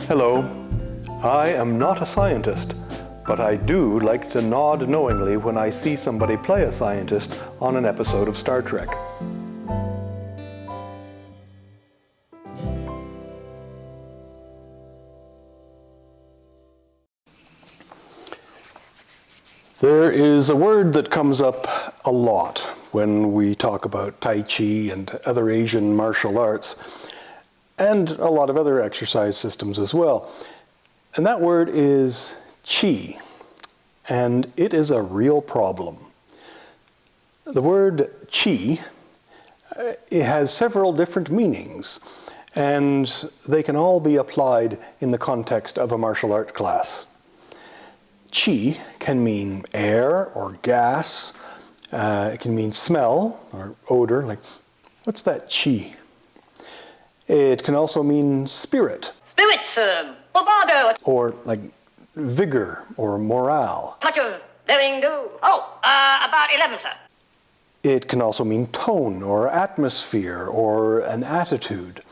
Hello, I am not a scientist, but I do like to nod knowingly when I see somebody play a scientist on an episode of Star Trek. There is a word that comes up a lot when we talk about Tai Chi and other Asian martial arts, and a lot of other exercise systems as well. And that word is Qi, and it is a real problem. The word Qi, it has several different meanings, and they can all be applied in the context of a martial art class. Qi can mean air or gas. It can mean smell or odor, like, what's that qi? It can also mean spirit. Spirits, bravado. Or like vigor or morale. Touch of living do. Oh, about 11, sir. It can also mean tone or atmosphere or an attitude.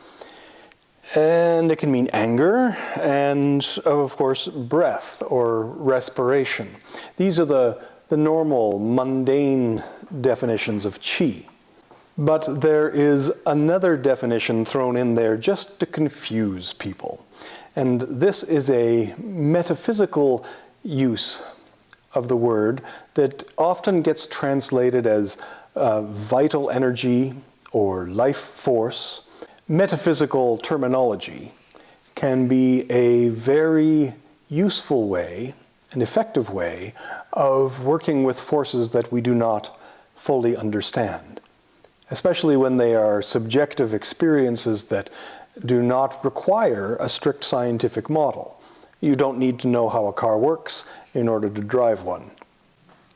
And it can mean anger and, of course, breath or respiration. These are the normal, mundane definitions of qi. But there is another definition thrown in there just to confuse people. And this is a metaphysical use of the word that often gets translated as vital energy or life force. Metaphysical terminology can be a very useful way, an effective way, of working with forces that we do not fully understand, especially when they are subjective experiences that do not require a strict scientific model. You don't need to know how a car works in order to drive one.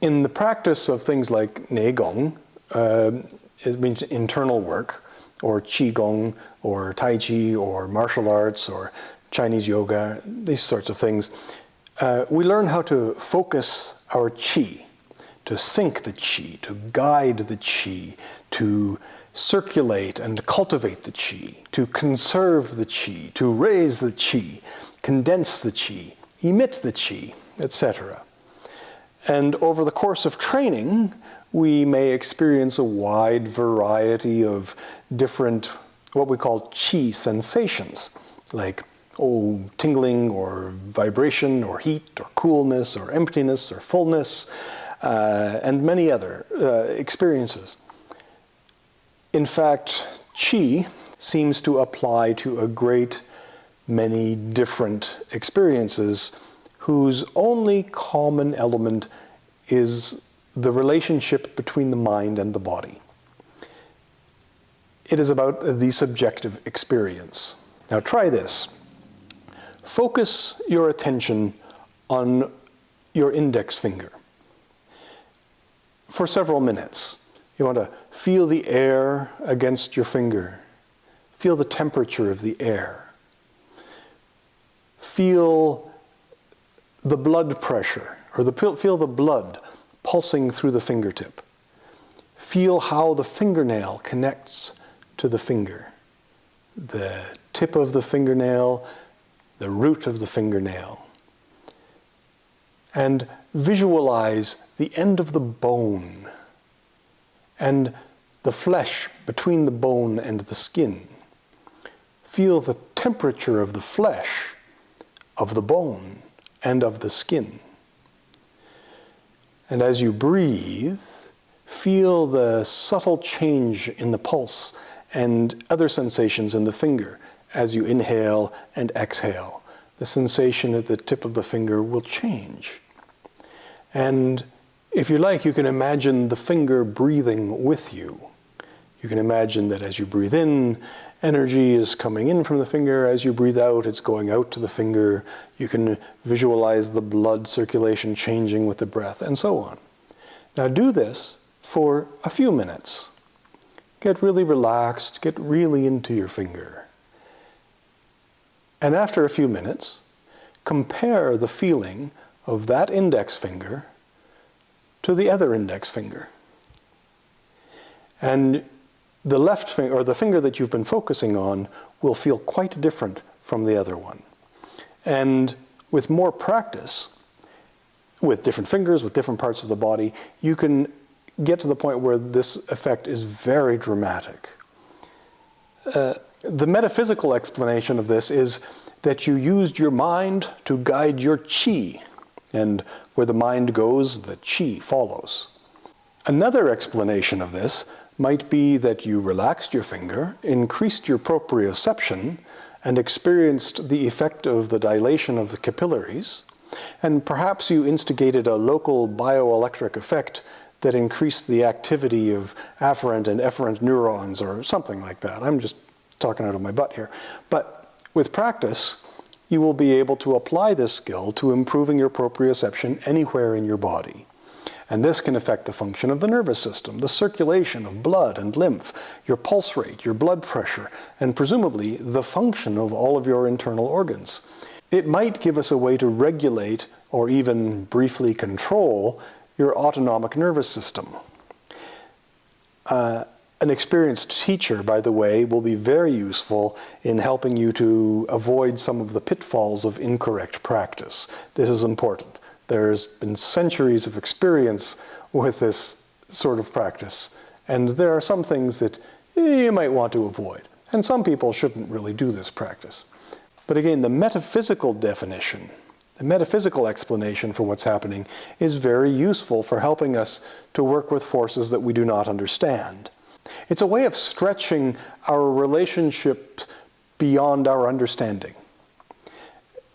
In the practice of things like Neigong, it means internal work, or Qigong, or Tai Chi, or martial arts, or Chinese yoga, these sorts of things, we learn how to focus our Qi, to sync the Qi, to guide the Qi, to circulate and cultivate the Qi, to conserve the Qi, to raise the Qi, condense the Qi, emit the Qi, etc. And over the course of training, we may experience a wide variety of different, what we call qi sensations, like tingling or vibration or heat or coolness or emptiness or fullness, and many other experiences. In fact, qi seems to apply to a great many different experiences whose only common element is the relationship between the mind and the body. It is about the subjective experience. Now try this. Focus your attention on your index finger for several minutes. You want to feel the air against your finger. Feel the temperature of the air. Feel the blood pressure, or feel the blood pulsing through the fingertip. Feel how the fingernail connects to the finger. The tip of the fingernail, the root of the fingernail. And visualize the end of the bone and the flesh between the bone and the skin. Feel the temperature of the flesh, of the bone, and of the skin. And as you breathe, feel the subtle change in the pulse and other sensations in the finger as you inhale and exhale. The sensation at the tip of the finger will change. And if you like, you can imagine the finger breathing with you. You can imagine that as you breathe in, energy is coming in from the finger. As you breathe out, it's going out to the finger. You can visualize the blood circulation changing with the breath, and so on. Now do this for a few minutes. Get really relaxed, get really into your finger. And after a few minutes, compare the feeling of that index finger to the other index finger. And the left finger, or the finger that you've been focusing on, will feel quite different from the other one. And with more practice, with different fingers, with different parts of the body, you can get to the point where this effect is very dramatic. The metaphysical explanation of this is that you used your mind to guide your qi, and where the mind goes, the qi follows. Another explanation of this might be that you relaxed your finger, increased your proprioception, and experienced the effect of the dilation of the capillaries, and perhaps you instigated a local bioelectric effect that increased the activity of afferent and efferent neurons or something like that. I'm just talking out of my butt here. But with practice, you will be able to apply this skill to improving your proprioception anywhere in your body. And this can affect the function of the nervous system, the circulation of blood and lymph, your pulse rate, your blood pressure, and presumably the function of all of your internal organs. It might give us a way to regulate or even briefly control your autonomic nervous system. An experienced teacher, by the way, will be very useful in helping you to avoid some of the pitfalls of incorrect practice. This is important. There's been centuries of experience with this sort of practice, and there are some things that you might want to avoid. And some people shouldn't really do this practice. But again, the metaphysical definition, the metaphysical explanation for what's happening is very useful for helping us to work with forces that we do not understand. It's a way of stretching our relationship beyond our understanding.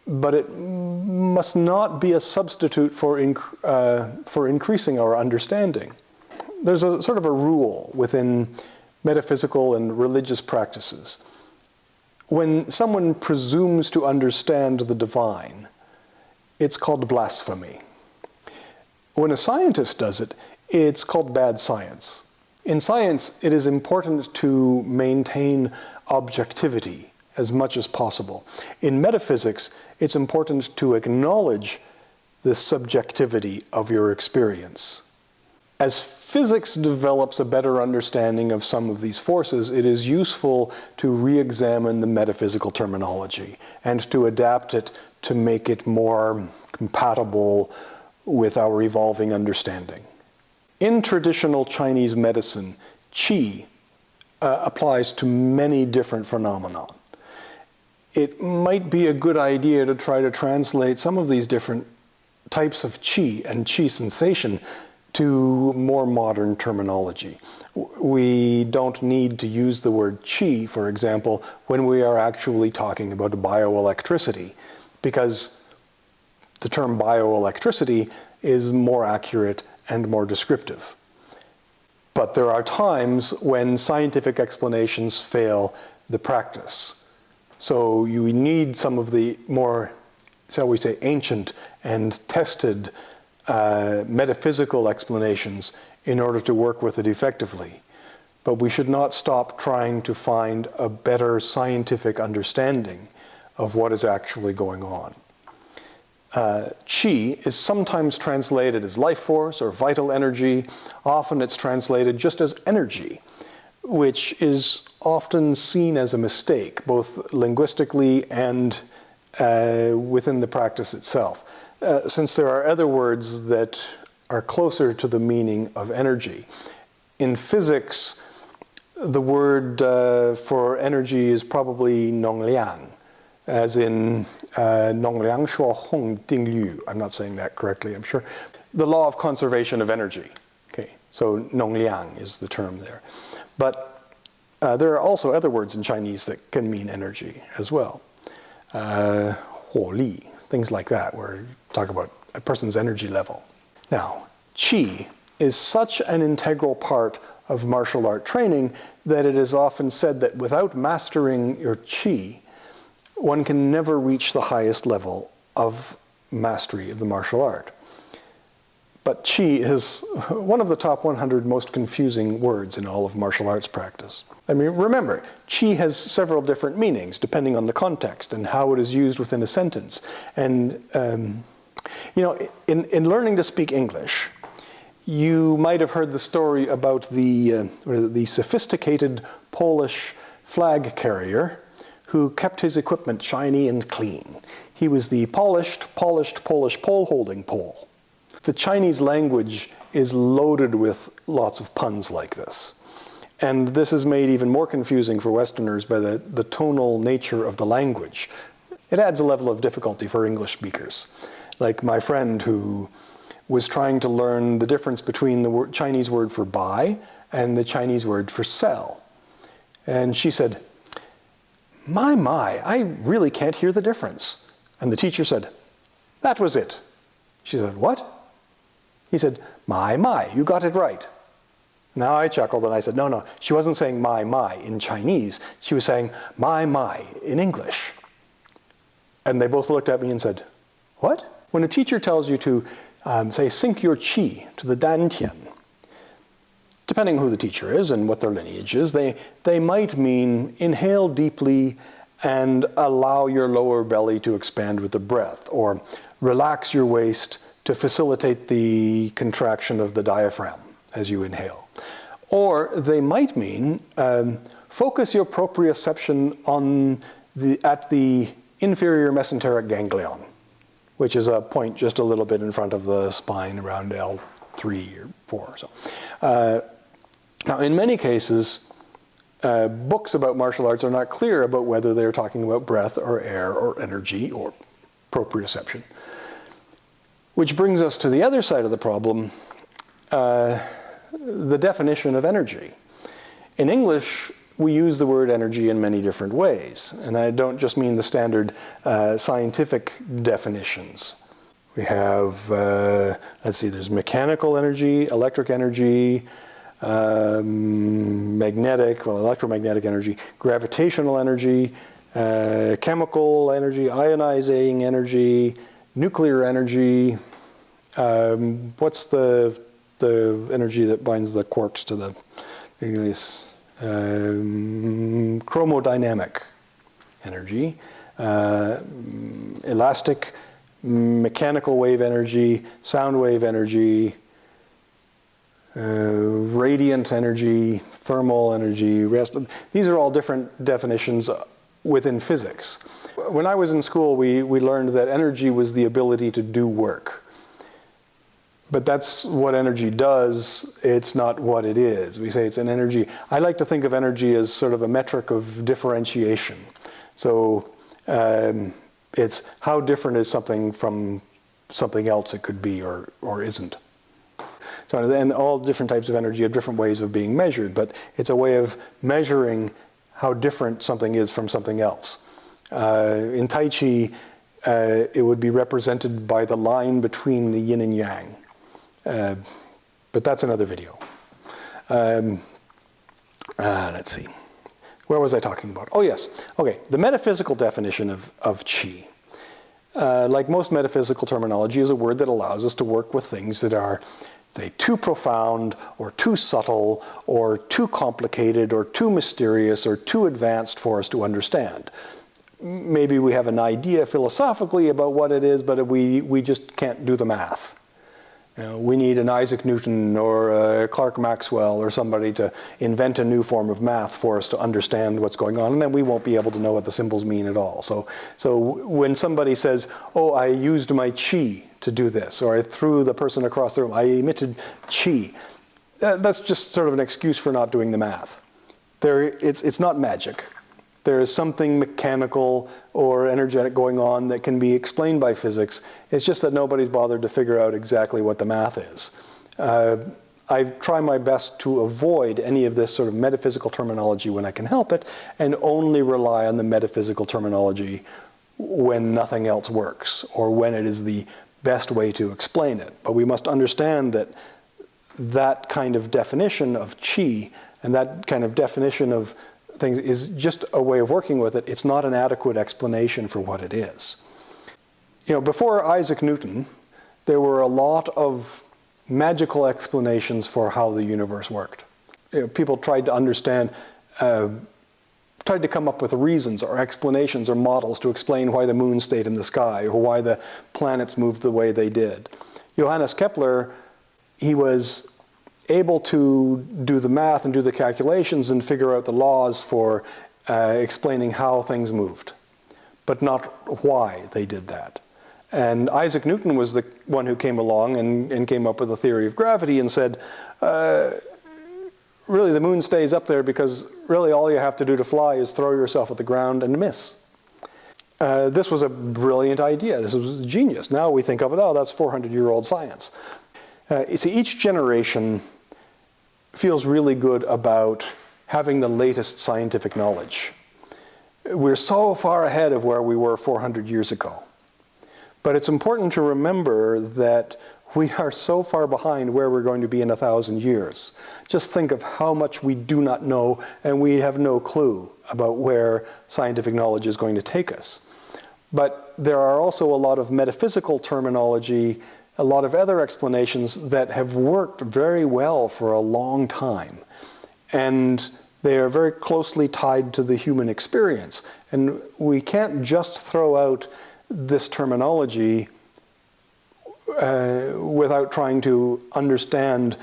But it must not be a substitute for increasing our understanding. There's a sort of a rule within metaphysical and religious practices. When someone presumes to understand the divine, it's called blasphemy. When a scientist does it, it's called bad science. In science, it is important to maintain objectivity as much as possible. In metaphysics, it's important to acknowledge the subjectivity of your experience. As physics develops a better understanding of some of these forces, it is useful to re-examine the metaphysical terminology and to adapt it to make it more compatible with our evolving understanding. In traditional Chinese medicine, qi applies to many different phenomena. It might be a good idea to try to translate some of these different types of qi and qi sensation to more modern terminology. We don't need to use the word qi, for example, when we are actually talking about bioelectricity, because the term bioelectricity is more accurate and more descriptive. But there are times when scientific explanations fail the practice. So you need some of the more, shall we say, ancient and tested metaphysical explanations in order to work with it effectively. But we should not stop trying to find a better scientific understanding of what is actually going on. Qi is sometimes translated as life force or vital energy. Often it's translated just as energy, which is often seen as a mistake, both linguistically and within the practice itself, since there are other words that are closer to the meaning of energy. In physics, the word for energy is probably nongliang, as in nongliang shuo hong ding yu. I'm not saying that correctly, I'm sure. The law of conservation of energy. Okay, so nongliang is the term there. But there are also other words in Chinese that can mean energy as well. Huo li, things like that, where you talk about a person's energy level. Now, qi is such an integral part of martial art training that it is often said that without mastering your qi, one can never reach the highest level of mastery of the martial art. But qi is one of the top 100 most confusing words in all of martial arts practice. I mean, remember, qi has several different meanings depending on the context and how it is used within a sentence. And, you know, in learning to speak English, you might have heard the story about the sophisticated Polish flag carrier who kept his equipment shiny and clean. he was the polished Polish pole-holding pole. The Chinese language is loaded with lots of puns like this. And this is made even more confusing for Westerners by the tonal nature of the language. It adds a level of difficulty for English speakers. Like my friend who was trying to learn the difference between the Chinese word for buy and the Chinese word for sell. And she said, my, I really can't hear the difference. And the teacher said, that was it. She said, what? He said, my, you got it right. Now I chuckled and I said, no, she wasn't saying my in Chinese. She was saying my in English. And they both looked at me and said, what? When a teacher tells you to, say, sink your qi to the dantian, depending who the teacher is and what their lineage is, they might mean inhale deeply and allow your lower belly to expand with the breath, or relax your waist to facilitate the contraction of the diaphragm as you inhale. Or they might mean focus your proprioception at the inferior mesenteric ganglion, which is a point just a little bit in front of the spine around L3 or 4 or so. Now, in many cases, books about martial arts are not clear about whether they're talking about breath or air or energy or proprioception. Which brings us to the other side of the problem, the definition of energy. In English, we use the word energy in many different ways. And I don't just mean the standard scientific definitions. We have, let's see, there's mechanical energy, electric energy, electromagnetic energy, gravitational energy, chemical energy, ionizing energy, nuclear energy. What's the energy that binds the quarks to the nucleus? Chromodynamic energy, elastic, mechanical wave energy, sound wave energy, radiant energy, thermal energy, these are all different definitions within physics. When I was in school, we learned that energy was the ability to do work. But that's what energy does, it's not what it is. We say it's an energy. I like to think of energy as sort of a metric of differentiation. So it's how different is something from something else it could be or isn't. So then all different types of energy have different ways of being measured, but it's a way of measuring how different something is from something else. In Tai Chi, it would be represented by the line between the yin and yang. But that's another video. Let's see. Where was I talking about? Oh, yes. Okay, the metaphysical definition of qi. Like most metaphysical terminology, is a word that allows us to work with things that are, say, too profound or too subtle or too complicated or too mysterious or too advanced for us to understand. Maybe we have an idea philosophically about what it is, but we just can't do the math. You know, we need an Isaac Newton or a Clark Maxwell or somebody to invent a new form of math for us to understand what's going on, and then we won't be able to know what the symbols mean at all. So when somebody says, oh, I used my chi to do this, or I threw the person across the room, I emitted chi, that's just sort of an excuse for not doing the math. It's not magic. There is something mechanical or energetic going on that can be explained by physics. It's just that nobody's bothered to figure out exactly what the math is. I try my best to avoid any of this sort of metaphysical terminology when I can help it, and only rely on the metaphysical terminology when nothing else works, or when it is the best way to explain it. But we must understand that that kind of definition of qi and that kind of definition of things is just a way of working with it. It's not an adequate explanation for what it is. You know, before Isaac Newton, there were a lot of magical explanations for how the universe worked. You know, people tried to understand, tried to come up with reasons or explanations or models to explain why the moon stayed in the sky or why the planets moved the way they did. Johannes Kepler, he was able to do the math and do the calculations and figure out the laws for explaining how things moved. but not why they did that. And Isaac Newton was the one who came along and came up with the theory of gravity and said, really the moon stays up there because really all you have to do to fly is throw yourself at the ground and miss. This was a brilliant idea. This was genius. Now we think of it, oh, that's 400-year-old science. You see, each generation feels really good about having the latest scientific knowledge. We're so far ahead of where we were 400 years ago. But it's important to remember that we are so far behind where we're going to be in 1,000 years. Just think of how much we do not know, and we have no clue about where scientific knowledge is going to take us. But there are also a lot of metaphysical terminology, a lot of other explanations that have worked very well for a long time. And they are very closely tied to the human experience. And we can't just throw out this terminology without trying to understand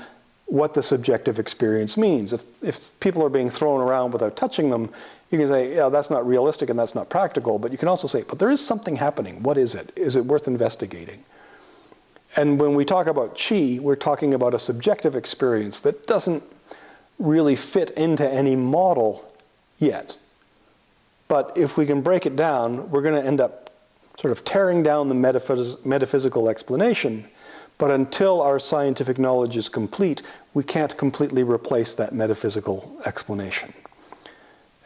what the subjective experience means. If people are being thrown around without touching them, you can say, yeah, that's not realistic and that's not practical, but you can also say, but there is something happening. What is it? Is it worth investigating? And when we talk about qi, we're talking about a subjective experience that doesn't really fit into any model yet. But if we can break it down, we're going to end up sort of tearing down the metaphysical explanation, but until our scientific knowledge is complete, we can't completely replace that metaphysical explanation.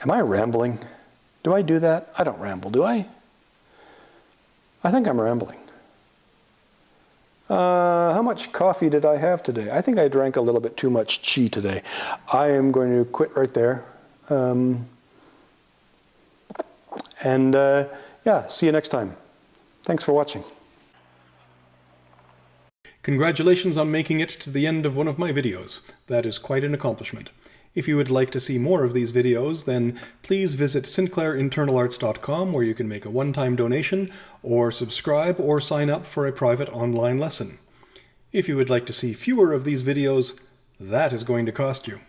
Am I rambling? Do I do that? I don't ramble, do I? I think I'm rambling. How much coffee did I have today? I think I drank a little bit too much qi today. I am going to quit right there. Yeah, see you next time. Thanks for watching. Congratulations on making it to the end of one of my videos. That is quite an accomplishment. If you would like to see more of these videos, then please visit sinclairinternal.arts.com, where you can make a one-time donation, or subscribe or sign up for a private online lesson. If you would like to see fewer of these videos, that is going to cost you.